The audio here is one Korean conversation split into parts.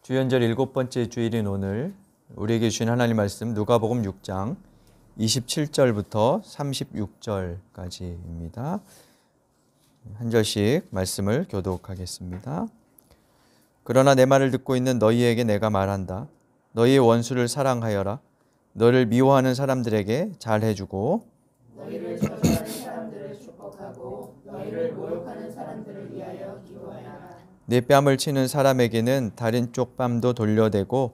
주연절 7번째 주일인 오늘 우리에게 주신 하나님 말씀 누가복음 6장 27절부터 36절까지입니다. 한 절씩 말씀을 교독하겠습니다. 그러나 내 말을 듣고 있는 너희에게 내가 말한다. 너희의 원수를 사랑하여라. 너를 미워하는 사람들에게 잘해주고 너희를 저주하는 사람들을 축복하고 너희를 모욕하는 사람들을 위하여 기도하여라. 내 뺨을 치는 사람에게는 다른 쪽 뺨도 돌려대고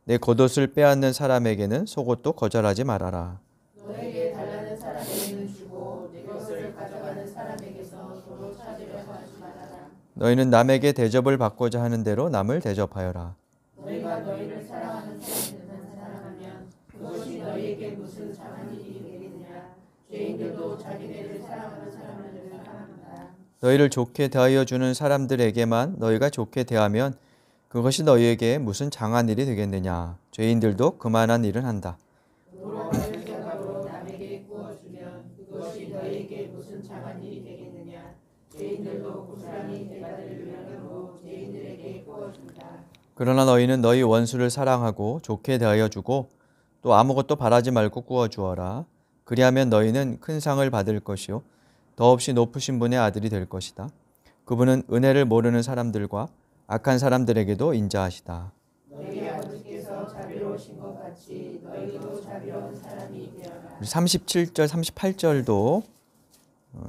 내 겉옷을 빼앗는 사람에게는 속옷도 거절하지 말아라. 너에게 달라는 사람에게는 주고 내 것을 가져가는 사람에게서 도로 찾으려고 하지 말아라. 너희는 남에게 대접을 받고자 하는 대로 남을 대접하여라. 너희가 너희를 사랑하는 사람들만 사랑하면 그것이 너희에게 무슨 작은 일이 되겠느냐. 죄인들도 자기네를 사랑하는 사람들을 사랑한다. 너희를 좋게 대하여 주는 사람들에게만 너희가 좋게 대하면 그것이 너희에게 무슨 장한 일이 되겠느냐. 죄인들도 그만한 일은 한다. 도로 가는 생각으로 남에게 구워주면 그것이 너희에게 무슨 작은 일이 되겠느냐. 죄인들도 고스란히 대가를 위하여 죄인들에게 구워준다. 그러나 너희는 너희 원수를 사랑하고 좋게 대하여 주고 또 아무것도 바라지 말고 구워 주어라. 그리하면 너희는 큰 상을 받을 것이요 더없이 높으신 분의 아들이 될 것이다. 그분은 은혜를 모르는 사람들과 악한 사람들에게도 인자하시다. 너희 아버지께서 자비로우신 것 같이 너희도 자비로운 사람이 되어라. 37절, 38절도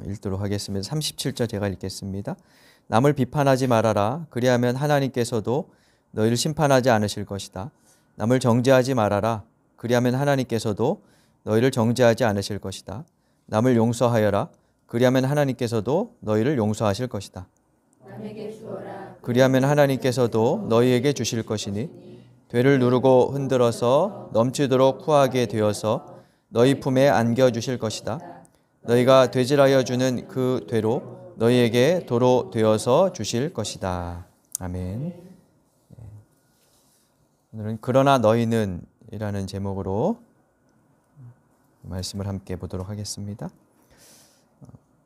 읽도록 하겠습니다. 37절 제가 읽겠습니다. 남을 비판하지 말아라. 그리하면 하나님께서도 너희를 심판하지 않으실 것이다. 남을 정죄하지 말아라. 그리하면 하나님께서도 너희를 정죄하지 않으실 것이다. 남을 용서하여라. 그리하면 하나님께서도 너희를 용서하실 것이다. 남에게 주어라. 그리하면 하나님께서도 너희에게 주실 것이니 되를 누르고 흔들어서 넘치도록 후하게 되어서 너희 품에 안겨 주실 것이다. 너희가 되질하여 주는 그 되로 너희에게 도로 되어서 주실 것이다. 아멘. 오늘은 그러나 너희는 이라는 제목으로 말씀을 함께 보도록 하겠습니다.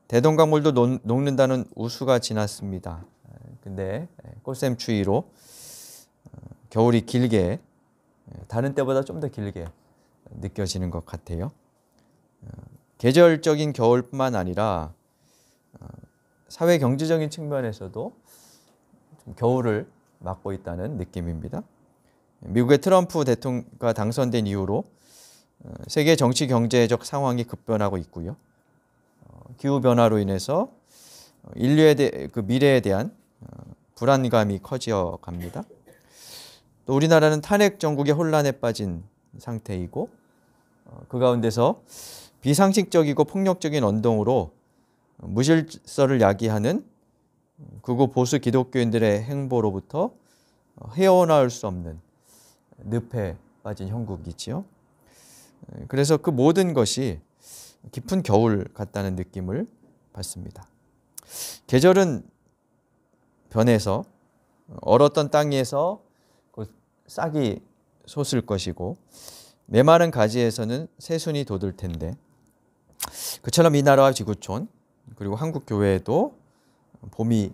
대동강물도 녹는다는 우수가 지났습니다. 근데 꽃샘추위로 겨울이 길게 다른 때보다 좀 더 길게 느껴지는 것 같아요. 계절적인 겨울뿐만 아니라 사회 경제적인 측면에서도 좀 겨울을 맞고 있다는 느낌입니다. 미국의 트럼프 대통령가 당선된 이후로 세계 정치 경제적 상황이 급변하고 있고요. 기후변화로 인해서 인류의 그 미래에 대한 불안감이 커져 갑니다. 또 우리나라는 탄핵 정국의 혼란에 빠진 상태이고 그 가운데서 비상식적이고 폭력적인 언동으로 무질서를 야기하는 극우 보수 기독교인들의 행보로부터 헤어나올 수 없는 늪에 빠진 형국이지요. 그래서 그 모든 것이 깊은 겨울 같다는 느낌을 받습니다. 계절은 변해서 얼었던 땅에서 싹이 솟을 것이고 메마른 가지에서는 새순이 돋을 텐데 그처럼 이 나라와 지구촌 그리고 한국 교회에도 봄이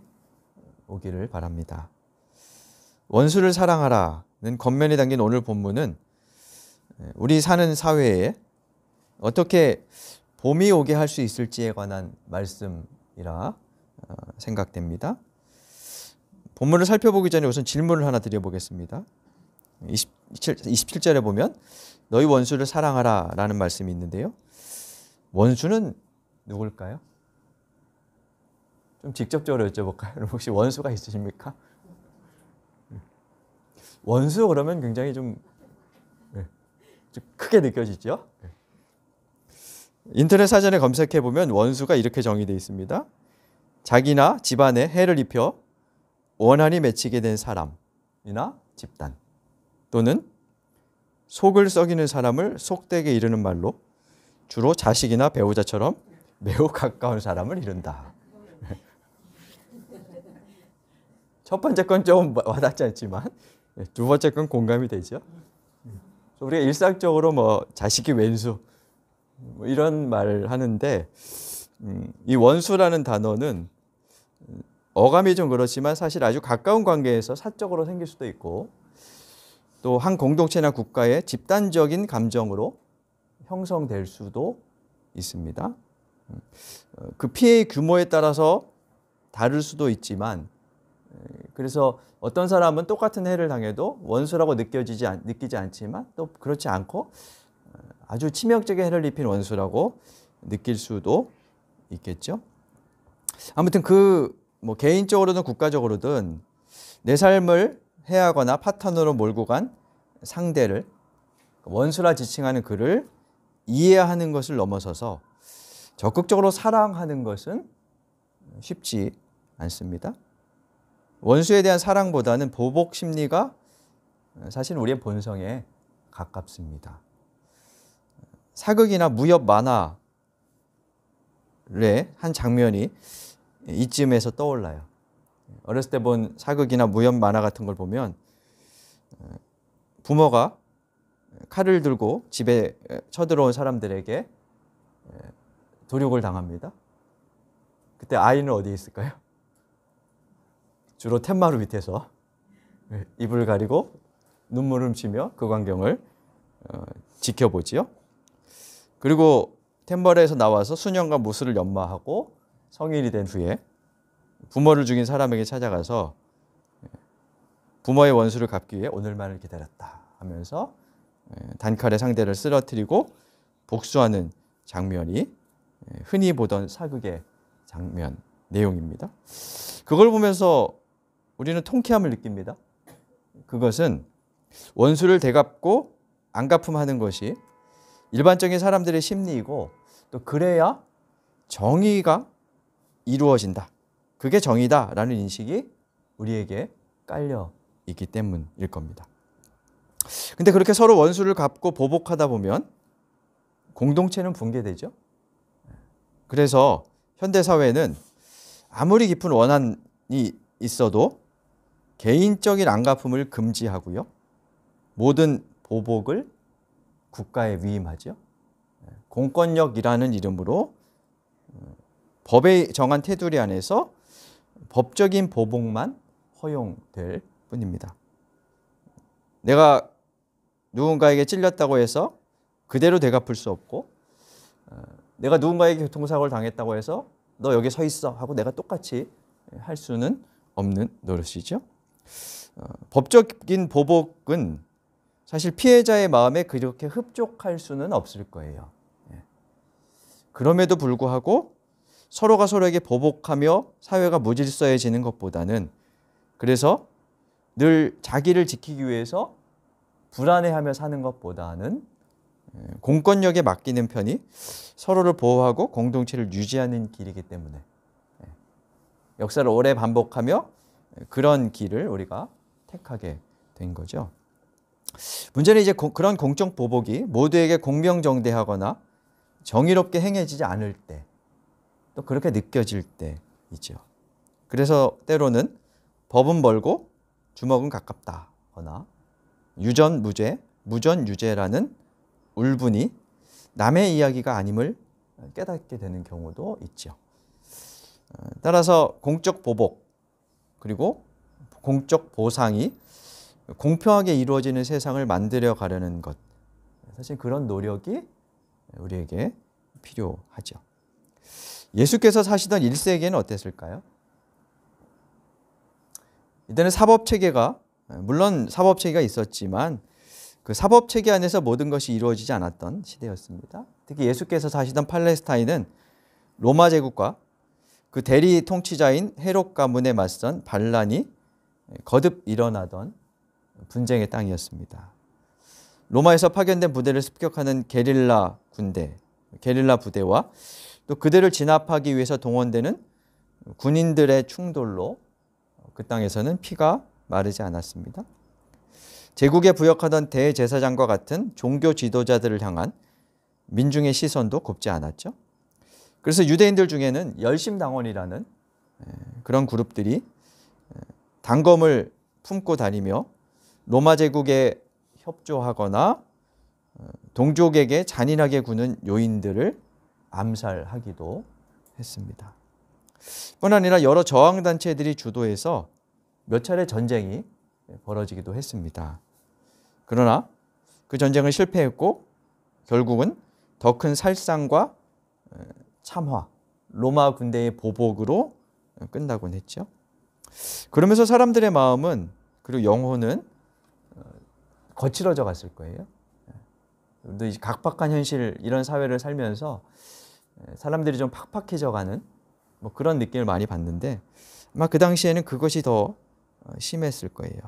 오기를 바랍니다. 원수를 사랑하라는 겉면에 담긴 오늘 본문은 우리 사는 사회에 어떻게 봄이 오게 할 수 있을지에 관한 말씀이라 생각됩니다. 본문을 살펴보기 전에 우선 질문을 하나 드려보겠습니다. 27절에 보면 너희 원수를 사랑하라 라는 말씀이 있는데요. 원수는 누굴까요? 좀 직접적으로 여쭤볼까요? 혹시 원수가 있으십니까? 원수 그러면 굉장히 좀 크게 느껴지죠? 인터넷 사전에 검색해 보면 원수가 이렇게 정의되어 있습니다. 자기나 집안에 해를 입혀 원한이 맺히게 된 사람이나 집단 또는 속을 썩이는 사람을 속되게 이르는 말로 주로 자식이나 배우자처럼 매우 가까운 사람을 이른다. 첫 번째 건 좀 와닿지 않지만 두 번째 건 공감이 되죠. 우리가 일상적으로 뭐 자식이 왼수 이런 말을 하는데 이 원수라는 단어는 어감이 좀 그렇지만 사실 아주 가까운 관계에서 사적으로 생길 수도 있고 또 한 공동체나 국가의 집단적인 감정으로 형성될 수도 있습니다. 그 피해의 규모에 따라서 다를 수도 있지만, 그래서 어떤 사람은 똑같은 해를 당해도 원수라고 느끼지 않지만 또 그렇지 않고 아주 치명적인 해를 입힌 원수라고 느낄 수도 있겠죠. 아무튼 뭐 개인적으로든 국가적으로든 내 삶을 해하거나 파탄으로 몰고 간 상대를, 원수라 지칭하는 그를 이해하는 것을 넘어서서 적극적으로 사랑하는 것은 쉽지 않습니다. 원수에 대한 사랑보다는 보복 심리가 사실 우리의 본성에 가깝습니다. 사극이나 무협 만화의 한 장면이 이쯤에서 떠올라요. 어렸을 때 본 사극이나 무협 만화 같은 걸 보면 부모가 칼을 들고 집에 쳐들어온 사람들에게 도륙을 당합니다. 그때 아이는 어디에 있을까요? 주로 텐마루 밑에서 입을 가리고 눈물을 훔치며 그 광경을 지켜보지요. 그리고 텐벌에서 나와서 수년간 무술을 연마하고 성인이 된 후에 부모를 죽인 사람에게 찾아가서 부모의 원수를 갚기 위해 오늘만을 기다렸다 하면서 단칼에 상대를 쓰러뜨리고 복수하는 장면이 흔히 보던 사극의 장면 내용입니다. 그걸 보면서 우리는 통쾌함을 느낍니다. 그것은 원수를 되갚고 안갚음하는 것이 일반적인 사람들의 심리이고, 또 그래야 정의가 이루어진다, 그게 정의다라는 인식이 우리에게 깔려 있기 때문일 겁니다. 근데 그렇게 서로 원수를 갚고 보복하다 보면 공동체는 붕괴되죠. 그래서 현대사회는 아무리 깊은 원한이 있어도 개인적인 안갚음을 금지하고요, 모든 보복을 국가에 위임하죠. 공권력이라는 이름으로 법에 정한 테두리 안에서 법적인 보복만 허용될 뿐입니다. 내가 누군가에게 찔렸다고 해서 그대로 되갚을 수 없고, 내가 누군가에게 교통사고를 당했다고 해서 너 여기 서 있어 하고 내가 똑같이 할 수는 없는 노릇이죠. 법적인 보복은 사실 피해자의 마음에 그렇게 흡족할 수는 없을 거예요. 그럼에도 불구하고 서로가 서로에게 보복하며 사회가 무질서해지는 것보다는, 그래서 늘 자기를 지키기 위해서 불안해하며 사는 것보다는 공권력에 맡기는 편이 서로를 보호하고 공동체를 유지하는 길이기 때문에 역사를 오래 반복하며 그런 길을 우리가 택하게 된 거죠. 문제는 이제 그런 공적 보복이 모두에게 공명정대하거나 정의롭게 행해지지 않을 때, 또 그렇게 느껴질 때이죠. 그래서 때로는 법은 멀고 주먹은 가깝다거나 유전무죄, 무전유죄라는 울분이 남의 이야기가 아님을 깨닫게 되는 경우도 있죠. 따라서 공적 보복 그리고 공적 보상이 공평하게 이루어지는 세상을 만들어 가려는 것, 사실 그런 노력이 우리에게 필요하죠. 예수께서 사시던 1세기에는 어땠을까요? 이때는 사법체계가, 물론 사법체계가 있었지만 그 사법체계 안에서 모든 것이 이루어지지 않았던 시대였습니다. 특히 예수께서 사시던 팔레스타인은 로마 제국과 그 대리 통치자인 헤롯 가문에 맞선 반란이 거듭 일어나던 분쟁의 땅이었습니다. 로마에서 파견된 부대를 습격하는 게릴라 부대와 또 그들을 진압하기 위해서 동원되는 군인들의 충돌로 그 땅에서는 피가 마르지 않았습니다. 제국에 부역하던 대제사장과 같은 종교 지도자들을 향한 민중의 시선도 곱지 않았죠. 그래서 유대인들 중에는 열심당원이라는 그런 그룹들이 단검을 품고 다니며 로마 제국에 협조하거나 동족에게 잔인하게 구는 요인들을 암살하기도 했습니다. 뿐 아니라 여러 저항단체들이 주도해서 몇 차례 전쟁이 벌어지기도 했습니다. 그러나 그 전쟁은 실패했고 결국은 더 큰 살상과 참화, 로마 군대의 보복으로 끝나곤 했죠. 그러면서 사람들의 마음은 그리고 영혼은 거칠어져 갔을 거예요. 우리도 이 각박한 현실 이런 사회를 살면서 사람들이 좀 팍팍해져 가는 뭐 그런 느낌을 많이 받는데 아마 그 당시에는 그것이 더 심했을 거예요.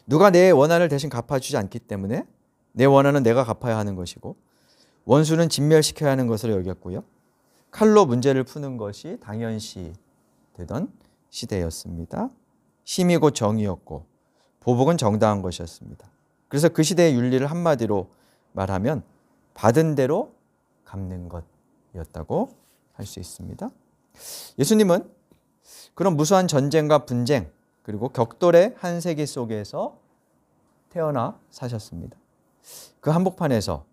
누가 내 원한을 대신 갚아주지 않기 때문에 내 원한은 내가 갚아야 하는 것이고 원수는 진멸시켜야 하는 것으로 여겼고요. 칼로 문제를 푸는 것이 당연시 되던 시대였습니다. 힘이 곧 정의였고 보복은 정당한 것이었습니다. 그래서 그 시대의 윤리를 한마디로 말하면 받은 대로 갚는 것이었다고 할 수 있습니다. 예수님은 그런 무수한 전쟁과 분쟁 그리고 격돌의 한 세계 속에서 태어나 사셨습니다. 그 한복판에서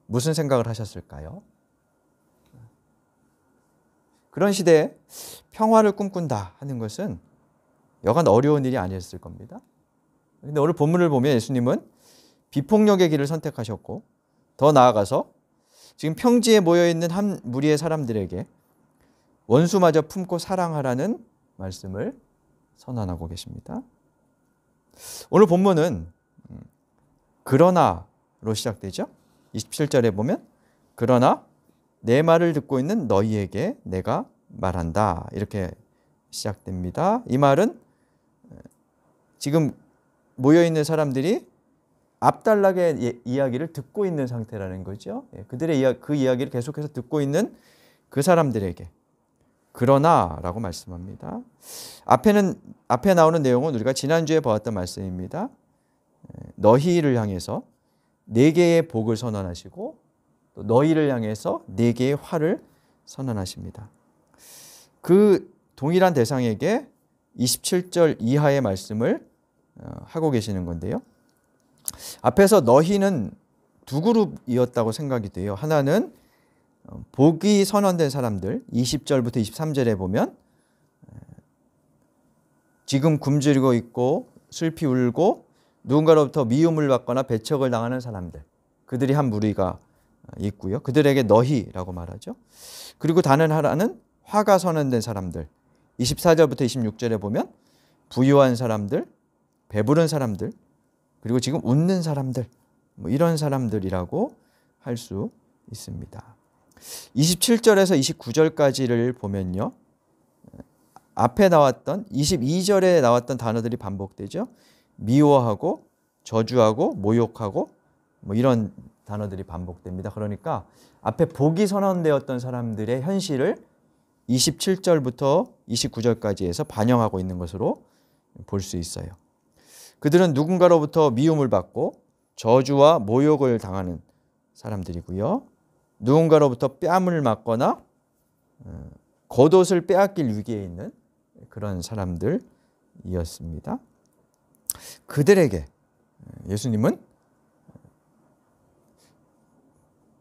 무슨 생각을 하셨을까요? 그런 시대에 평화를 꿈꾼다 하는 것은 여간 어려운 일이 아니었을 겁니다. 그런데 오늘 본문을 보면 예수님은 비폭력의 길을 선택하셨고 더 나아가서 지금 평지에 모여있는 한 무리의 사람들에게 원수마저 품고 사랑하라는 말씀을 선언하고 계십니다. 오늘 본문은 그러나로 시작되죠. 27절에 보면 그러나 내 말을 듣고 있는 너희에게 내가 말한다 이렇게 시작됩니다. 이 말은 지금 모여있는 사람들이 앞달락의 이야기를 듣고 있는 상태라는 거죠. 그들의 그 이야기를 계속해서 듣고 있는 그 사람들에게 그러나라고 말씀합니다. 앞에 나오는 내용은 우리가 지난주에 보았던 말씀입니다. 너희를 향해서 네 개의 복을 선언하시고 또 너희를 향해서 네 개의 화를 선언하십니다. 그 동일한 대상에게 27절 이하의 말씀을 하고 계시는 건데요. 앞에서 너희는 두 그룹이었다고 생각이 돼요. 하나는 복이 선언된 사람들 20절부터 23절에 보면 지금 굶주리고 있고 슬피 울고 누군가로부터 미움을 받거나 배척을 당하는 사람들 그들이 한 무리가 있고요. 그들에게 너희라고 말하죠. 그리고 다른 하나는 화가 선언된 사람들 24절부터 26절에 보면 부유한 사람들, 배부른 사람들 그리고 지금 웃는 사람들 뭐 이런 사람들이라고 할 수 있습니다. 27절에서 29절까지를 보면요. 앞에 나왔던 22절에 나왔던 단어들이 반복되죠. 미워하고 저주하고 모욕하고 뭐 이런 단어들이 반복됩니다. 그러니까 앞에 복이 선언되었던 사람들의 현실을 27절부터 29절까지에서 반영하고 있는 것으로 볼 수 있어요. 그들은 누군가로부터 미움을 받고 저주와 모욕을 당하는 사람들이고요. 누군가로부터 뺨을 맞거나 겉옷을 빼앗길 위기에 있는 그런 사람들이었습니다. 그들에게 예수님은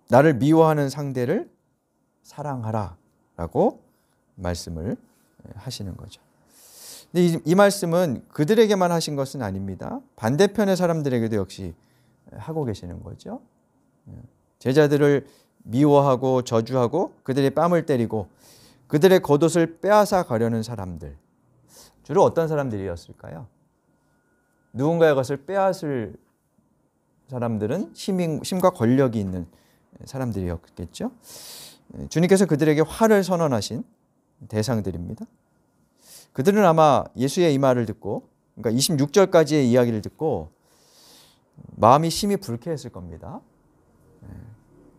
나를 미워하는 상대를 사랑하라 라고 말씀을 하시는 거죠. 근데 이 말씀은 그들에게만 하신 것은 아닙니다. 반대편의 사람들에게도 역시 하고 계시는 거죠. 제자들을 미워하고 저주하고 그들의 뺨을 때리고 그들의 겉옷을 빼앗아 가려는 사람들. 주로 어떤 사람들이었을까요? 누군가의 것을 빼앗을 사람들은 힘과 권력이 있는 사람들이었겠죠. 주님께서 그들에게 화를 선언하신 대상들입니다. 그들은 아마 예수의 이 말을 듣고 그러니까 26절까지의 이야기를 듣고 마음이 심히 불쾌했을 겁니다.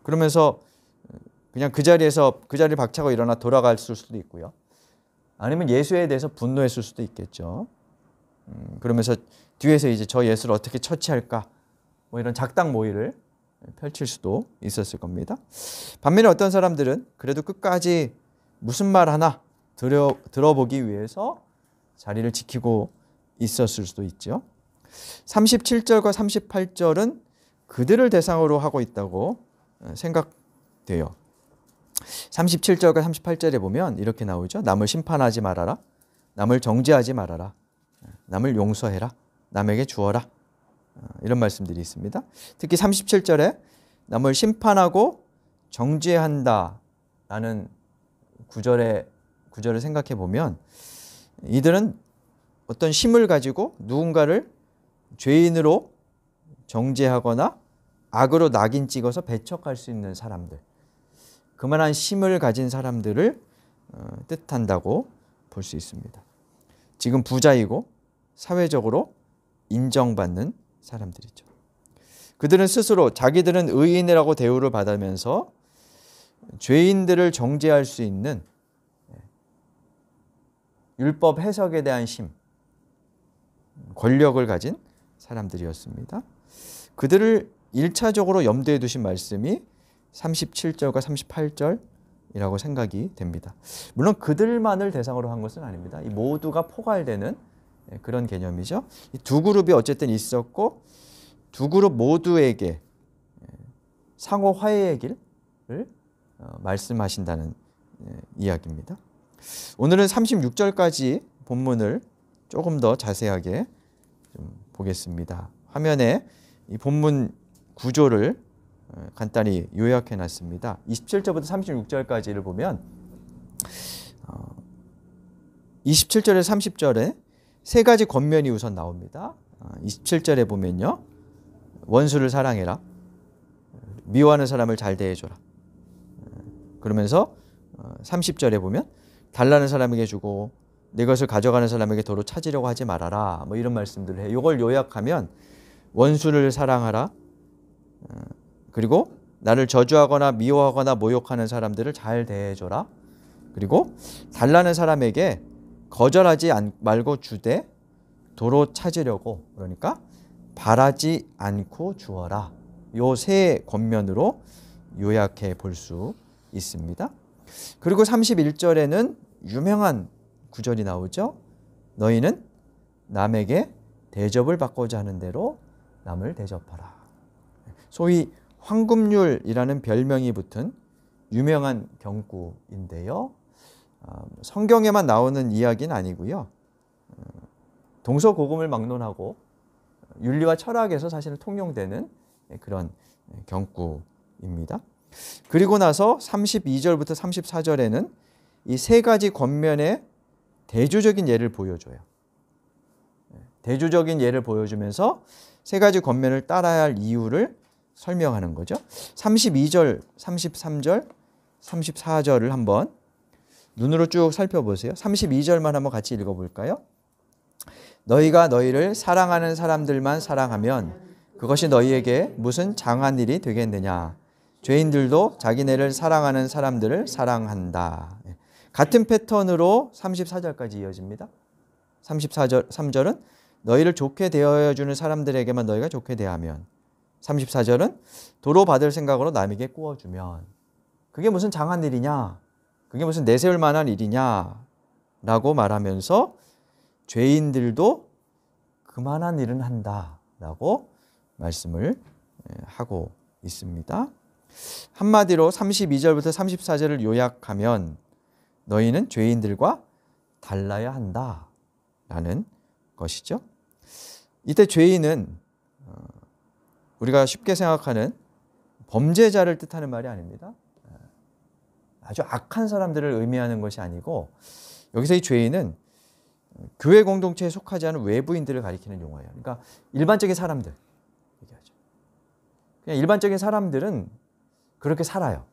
그러면서 그냥 그 자리를 박차고 일어나 돌아갔을 수도 있고요. 아니면 예수에 대해서 분노했을 수도 있겠죠. 그러면서 뒤에서 이제 저 예수를 어떻게 처치할까 뭐 이런 작당 모의를 펼칠 수도 있었을 겁니다. 반면에 어떤 사람들은 그래도 끝까지 무슨 말 하나 들어보기 위해서 자리를 지키고 있었을 수도 있죠. 37절과 38절은 그들을 대상으로 하고 있다고 생각돼요. 37절과 38절에 보면 이렇게 나오죠. 남을 심판하지 말아라. 남을 정죄하지 말아라. 남을 용서해라. 남에게 주어라. 이런 말씀들이 있습니다. 특히 37절에 남을 심판하고 정죄한다라는 구절을 생각해 보면 이들은 어떤 힘을 가지고 누군가를 죄인으로 정죄하거나 악으로 낙인 찍어서 배척할 수 있는 사람들, 그만한 힘을 가진 사람들을 뜻한다고 볼 수 있습니다. 지금 부자이고 사회적으로 인정받는 사람들이죠. 그들은 스스로 자기들은 의인이라고 대우를 받으면서 죄인들을 정죄할 수 있는 율법 해석에 대한 힘, 권력을 가진 사람들이었습니다. 그들을 1차적으로 염두에 두신 말씀이 37절과 38절이라고 생각이 됩니다. 물론 그들만을 대상으로 한 것은 아닙니다. 이 모두가 포괄되는 그런 개념이죠. 이 두 그룹이 어쨌든 있었고 두 그룹 모두에게 상호 화해의 길을 말씀하신다는 이야기입니다. 오늘은 36절까지 본문을 조금 더 자세하게 좀 보겠습니다. 화면에 이 본문 구조를 간단히 요약해 놨습니다. 27절부터 36절까지를 보면 27절에서 30절에 세 가지 권면이 우선 나옵니다. 27절에 보면요. 원수를 사랑해라. 미워하는 사람을 잘 대해줘라. 그러면서 30절에 보면 달라는 사람에게 주고 내 것을 가져가는 사람에게 도로 찾으려고 하지 말아라. 뭐 이런 말씀들을 해요. 이걸 요약하면 원수를 사랑하라. 그리고 나를 저주하거나 미워하거나 모욕하는 사람들을 잘 대해줘라. 그리고 달라는 사람에게 거절하지 말고 주되 도로 찾으려고, 그러니까 바라지 않고 주어라. 요 세 권면으로 요약해 볼 수 있습니다. 그리고 31절에는 유명한 구절이 나오죠. 너희는 남에게 대접을 받고자 하는 대로 남을 대접하라. 소위 황금률이라는 별명이 붙은 유명한 경구인데요. 성경에만 나오는 이야기는 아니고요. 동서고금을 막론하고 윤리와 철학에서 사실 통용되는 그런 경구입니다. 그리고 나서 32절부터 34절에는 이 세 가지 권면의 대조적인 예를 보여줘요. 대조적인 예를 보여주면서 세 가지 권면을 따라야 할 이유를 설명하는 거죠. 32절, 33절, 34절을 한번 눈으로 쭉 살펴보세요. 32절만 한번 같이 읽어볼까요? 너희가 너희를 사랑하는 사람들만 사랑하면 그것이 너희에게 무슨 장한 일이 되겠느냐. 죄인들도 자기네를 사랑하는 사람들을 사랑한다. 같은 패턴으로 34절까지 이어집니다. 3절은 너희를 좋게 대하여주는 사람들에게만 너희가 좋게 대하면, 34절은 도로 받을 생각으로 남에게 꾸어주면, 그게 무슨 장한 일이냐, 그게 무슨 내세울 만한 일이냐 라고 말하면서 죄인들도 그만한 일은 한다라고 말씀을 하고 있습니다. 한마디로 32절부터 34절을 요약하면 너희는 죄인들과 달라야 한다라는 것이죠. 이때 죄인은 우리가 쉽게 생각하는 범죄자를 뜻하는 말이 아닙니다. 아주 악한 사람들을 의미하는 것이 아니고, 여기서 이 죄인은 교회 공동체에 속하지 않은 외부인들을 가리키는 용어예요. 그러니까 일반적인 사람들 얘기하죠. 그냥 일반적인 사람들은 그렇게 살아요.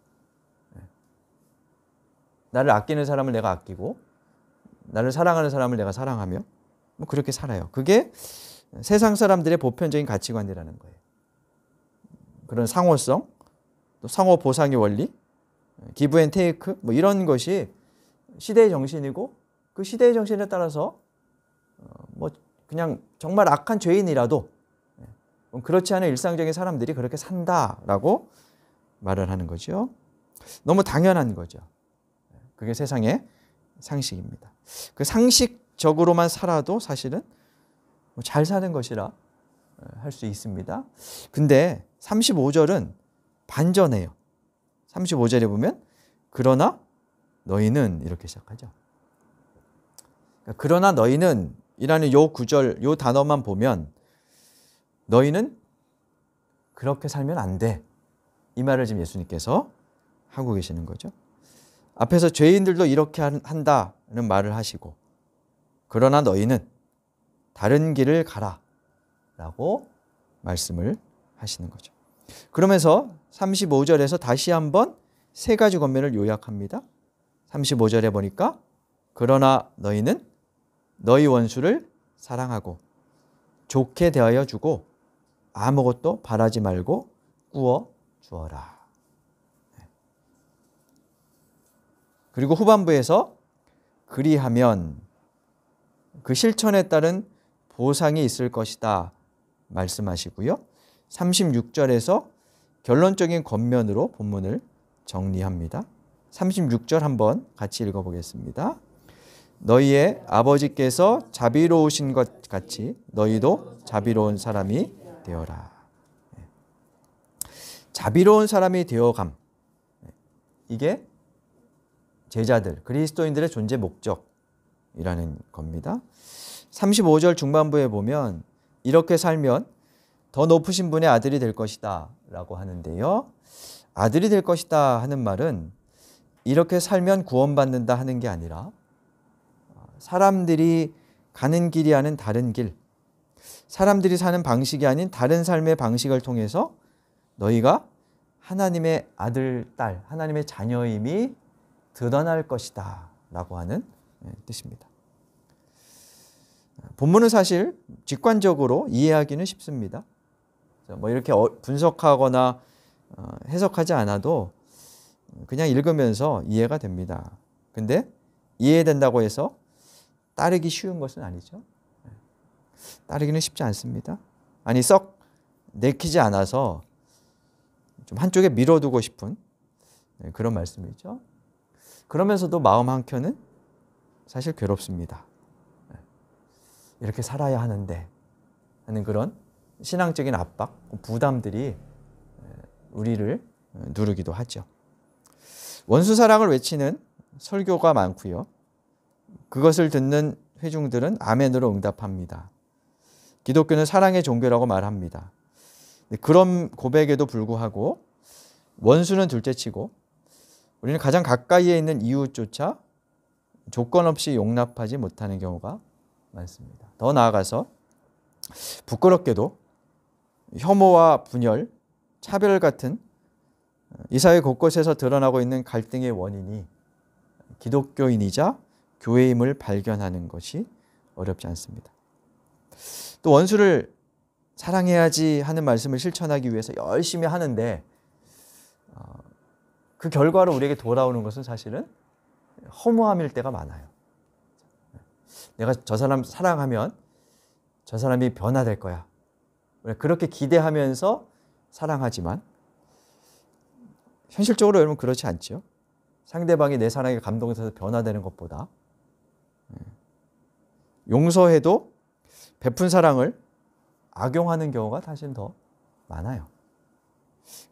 나를 아끼는 사람을 내가 아끼고 나를 사랑하는 사람을 내가 사랑하며 뭐 그렇게 살아요. 그게 세상 사람들의 보편적인 가치관이라는 거예요. 그런 상호성, 또 상호 보상의 원리, 기브 앤 테이크 뭐 이런 것이 시대의 정신이고, 그 시대의 정신에 따라서 뭐 그냥 정말 악한 죄인이라도 그렇지 않은 일상적인 사람들이 그렇게 산다라고 말을 하는 거죠. 너무 당연한 거죠. 그게 세상의 상식입니다. 그 상식적으로만 살아도 사실은 잘 사는 것이라 할 수 있습니다. 근데 35절은 반전해요. 35절에 보면 그러나 너희는 이렇게 시작하죠. 그러나 너희는 이라는 요 구절, 요 단어만 보면 너희는 그렇게 살면 안 돼. 이 말을 지금 예수님께서 하고 계시는 거죠. 앞에서 죄인들도 이렇게 한다는 말을 하시고, 그러나 너희는 다른 길을 가라 라고 말씀을 하시는 거죠. 그러면서 35절에서 다시 한번 세 가지 권면을 요약합니다. 35절에 보니까 그러나 너희는 너희 원수를 사랑하고 좋게 대하여 주고 아무것도 바라지 말고 꾸어 주어라. 그리고 후반부에서 그리하면 그 실천에 따른 보상이 있을 것이다 말씀하시고요. 36절에서 결론적인 권면으로 본문을 정리합니다. 36절 한번 같이 읽어보겠습니다. 너희의 아버지께서 자비로우신 것 같이 너희도 자비로운 사람이 되어라. 자비로운 사람이 되어감. 이게 제자들, 그리스도인들의 존재 목적이라는 겁니다. 35절 중반부에 보면 이렇게 살면 더 높으신 분의 아들이 될 것이다 라고 하는데요. 아들이 될 것이다 하는 말은 이렇게 살면 구원받는다 하는 게 아니라 사람들이 가는 길이 아닌 다른 길, 사람들이 사는 방식이 아닌 다른 삶의 방식을 통해서 너희가 하나님의 아들, 딸, 하나님의 자녀임이 드러날 것이다 라고 하는 뜻입니다. 본문은 사실 직관적으로 이해하기는 쉽습니다. 뭐 이렇게 분석하거나 해석하지 않아도 그냥 읽으면서 이해가 됩니다. 근데 이해된다고 해서 따르기 쉬운 것은 아니죠. 따르기는 쉽지 않습니다. 아니 썩 내키지 않아서 좀 한쪽에 밀어두고 싶은 그런 말씀이죠. 그러면서도 마음 한켠은 사실 괴롭습니다. 이렇게 살아야 하는데 하는 그런 신앙적인 압박, 부담들이 우리를 누르기도 하죠. 원수 사랑을 외치는 설교가 많고요. 그것을 듣는 회중들은 아멘으로 응답합니다. 기독교는 사랑의 종교라고 말합니다. 그런 고백에도 불구하고 원수는 둘째치고 우리는 가장 가까이에 있는 이웃조차 조건 없이 용납하지 못하는 경우가 많습니다. 더 나아가서 부끄럽게도 혐오와 분열, 차별 같은 이 사회 곳곳에서 드러나고 있는 갈등의 원인이 기독교인이자 교회임을 발견하는 것이 어렵지 않습니다. 또 원수를 사랑해야지 하는 말씀을 실천하기 위해서 열심히 하는데 그 결과로 우리에게 돌아오는 것은 사실은 허무함일 때가 많아요. 내가 저 사람 사랑하면 저 사람이 변화될 거야. 그렇게 기대하면서 사랑하지만 현실적으로 여러분 그렇지 않죠. 상대방이 내 사랑에 감동해서 변화되는 것보다 용서해도 베푼 사랑을 악용하는 경우가 사실 더 많아요.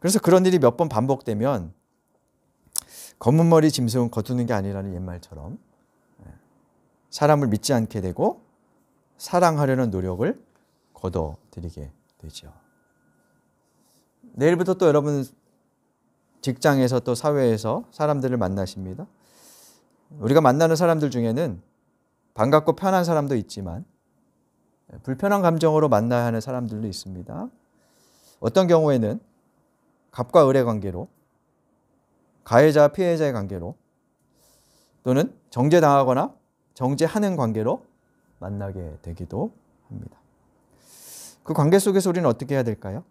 그래서 그런 일이 몇 번 반복되면 검은 머리 짐승은 거두는 게 아니라는 옛말처럼 사람을 믿지 않게 되고 사랑하려는 노력을 거둬들이게 되죠. 내일부터 또 여러분 직장에서 또 사회에서 사람들을 만나십니다. 우리가 만나는 사람들 중에는 반갑고 편한 사람도 있지만 불편한 감정으로 만나야 하는 사람들도 있습니다. 어떤 경우에는 갑과 을의 관계로, 가해자와 피해자의 관계로, 또는 정죄당하거나 정죄하는 관계로 만나게 되기도 합니다. 그 관계 속에서 우리는 어떻게 해야 될까요?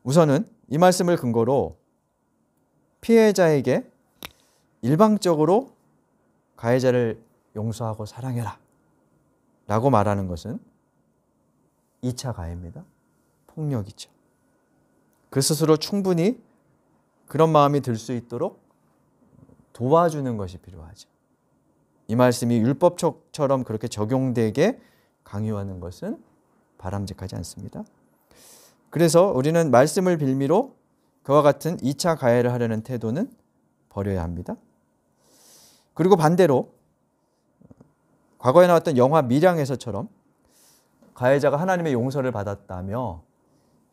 우선은 이 말씀을 근거로 피해자에게 일방적으로 가해자를 용서하고 사랑해라 라고 말하는 것은 2차 가해입니다. 폭력이죠. 그 스스로 충분히 그런 마음이 들 수 있도록 도와주는 것이 필요하죠. 이 말씀이 율법처럼 그렇게 적용되게 강요하는 것은 바람직하지 않습니다. 그래서 우리는 말씀을 빌미로 그와 같은 2차 가해를 하려는 태도는 버려야 합니다. 그리고 반대로 과거에 나왔던 영화 밀양에서처럼 가해자가 하나님의 용서를 받았다며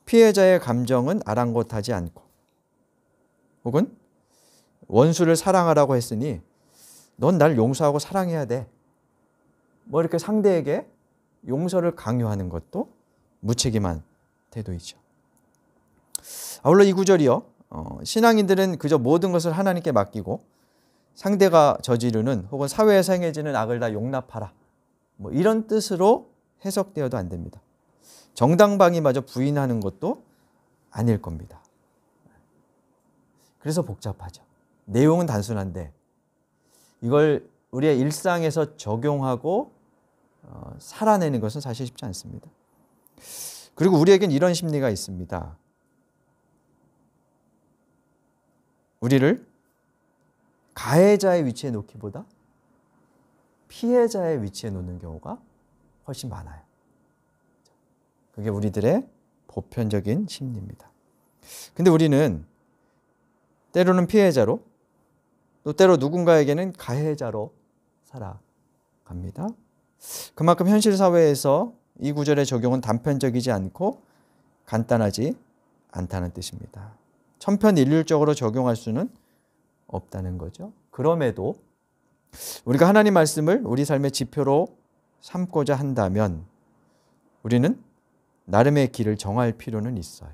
피해자의 감정은 아랑곳하지 않고, 혹은 원수를 사랑하라고 했으니 넌 날 용서하고 사랑해야 돼, 뭐 이렇게 상대에게 용서를 강요하는 것도 무책임한 태도이죠. 아울러 이 구절이요, 신앙인들은 그저 모든 것을 하나님께 맡기고 상대가 저지르는 혹은 사회에서 행해지는 악을 다 용납하라, 뭐 이런 뜻으로 해석되어도 안 됩니다. 정당방위마저 부인하는 것도 아닐 겁니다. 그래서 복잡하죠. 내용은 단순한데 이걸 우리의 일상에서 적용하고 살아내는 것은 사실 쉽지 않습니다. 그리고 우리에겐 이런 심리가 있습니다. 우리를 가해자의 위치에 놓기보다 피해자의 위치에 놓는 경우가 훨씬 많아요. 그게 우리들의 보편적인 심리입니다. 근데 우리는 때로는 피해자로, 또 때로 누군가에게는 가해자로 살아갑니다. 그만큼 현실 사회에서 이 구절의 적용은 단편적이지 않고 간단하지 않다는 뜻입니다. 천편일률적으로 적용할 수는 없다는 거죠. 그럼에도 우리가 하나님 말씀을 우리 삶의 지표로 삼고자 한다면 우리는 나름의 길을 정할 필요는 있어요.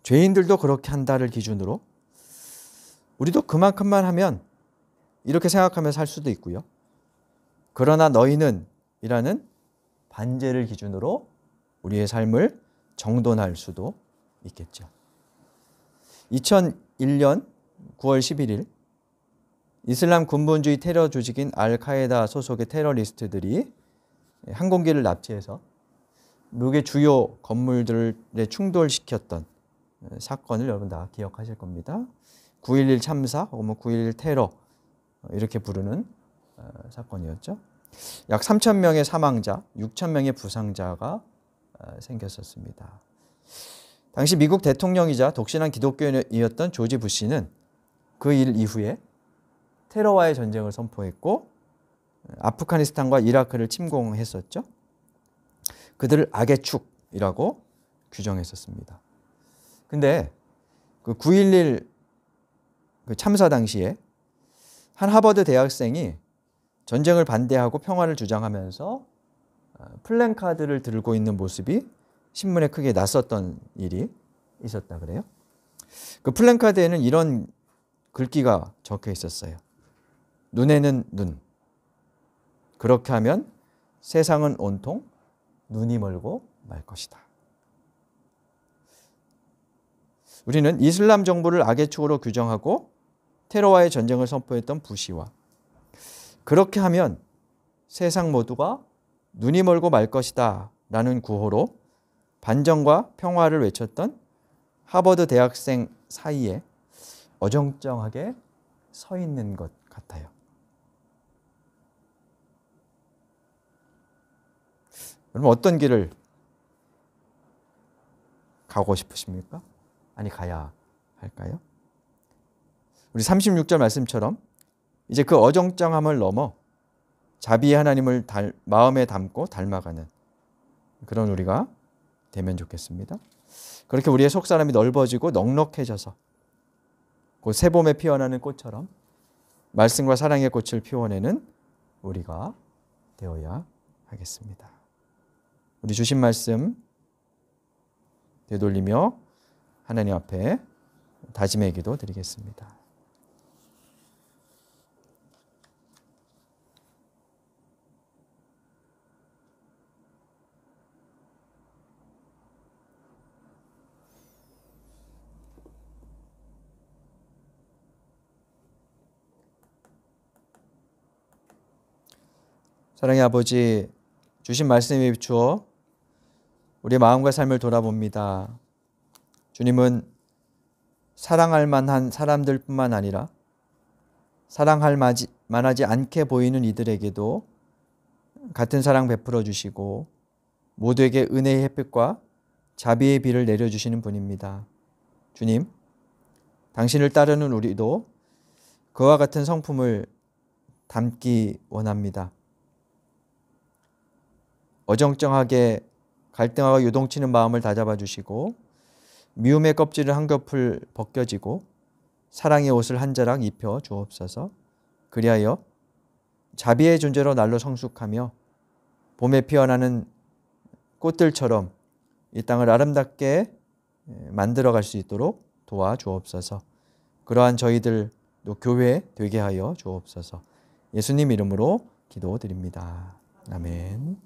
죄인들도 그렇게 한다를 기준으로 우리도 그만큼만 하면 이렇게 생각하며 살 수도 있고요. 그러나 너희는 이라는 반제를 기준으로 우리의 삶을 정돈할 수도 있겠죠. 2001년 9월 11일 이슬람 군본주의 테러 조직인 알카에다 소속의 테러리스트들이 항공기를 납치해서 미국의 주요 건물들을 충돌시켰던 사건을 여러분 다 기억하실 겁니다. 9.11 참사 혹은 9.11 테러 이렇게 부르는 사건이었죠. 약 3,000명의 사망자, 6,000명의 부상자가 생겼었습니다. 당시 미국 대통령이자 독실한 기독교인이었던 조지 부시는 그 일 이후에 테러와의 전쟁을 선포했고 아프가니스탄과 이라크를 침공했었죠. 그들을 악의 축이라고 규정했었습니다. 근데 그 9.11 그 참사 당시에 한 하버드 대학생이 전쟁을 반대하고 평화를 주장하면서 플랜카드를 들고 있는 모습이 신문에 크게 났었던 일이 있었다 그래요. 그 플랜카드에는 이런 글귀가 적혀 있었어요. 눈에는 눈. 그렇게 하면 세상은 온통 눈이 멀고 말 것이다. 우리는 이슬람 정부를 악의 축으로 규정하고 테러와의 전쟁을 선포했던 부시와 그렇게 하면 세상 모두가 눈이 멀고 말 것이다 라는 구호로 반정과 평화를 외쳤던 하버드 대학생 사이에 어정쩡하게 서 있는 것 같아요. 여러분 어떤 길을 가고 싶으십니까? 아니 가야 할까요? 우리 36절 말씀처럼 이제 그 어정쩡함을 넘어 자비의 하나님을 마음에 담고 닮아가는 그런 우리가 되면 좋겠습니다. 그렇게 우리의 속사람이 넓어지고 넉넉해져서 그 새봄에 피어나는 꽃처럼 말씀과 사랑의 꽃을 피워내는 우리가 되어야 하겠습니다. 우리 주신 말씀 되돌리며 하나님 앞에 다짐의 기도 드리겠습니다. 사랑의 아버지, 주신 말씀에 비추어 우리의 마음과 삶을 돌아봅니다. 주님은 사랑할 만한 사람들뿐만 아니라 사랑할 만하지 않게 보이는 이들에게도 같은 사랑 베풀어 주시고 모두에게 은혜의 햇빛과 자비의 비를 내려주시는 분입니다. 주님, 당신을 따르는 우리도 그와 같은 성품을 담기 원합니다. 어정쩡하게 갈등하고 요동치는 마음을 다잡아 주시고 미움의 껍질을 한꺼풀 벗겨지고 사랑의 옷을 한 자락 입혀 주옵소서. 그리하여 자비의 존재로 날로 성숙하며 봄에 피어나는 꽃들처럼 이 땅을 아름답게 만들어갈 수 있도록 도와주옵소서. 그러한 저희들도 교회 되게 하여 주옵소서. 예수님 이름으로 기도드립니다. 아멘.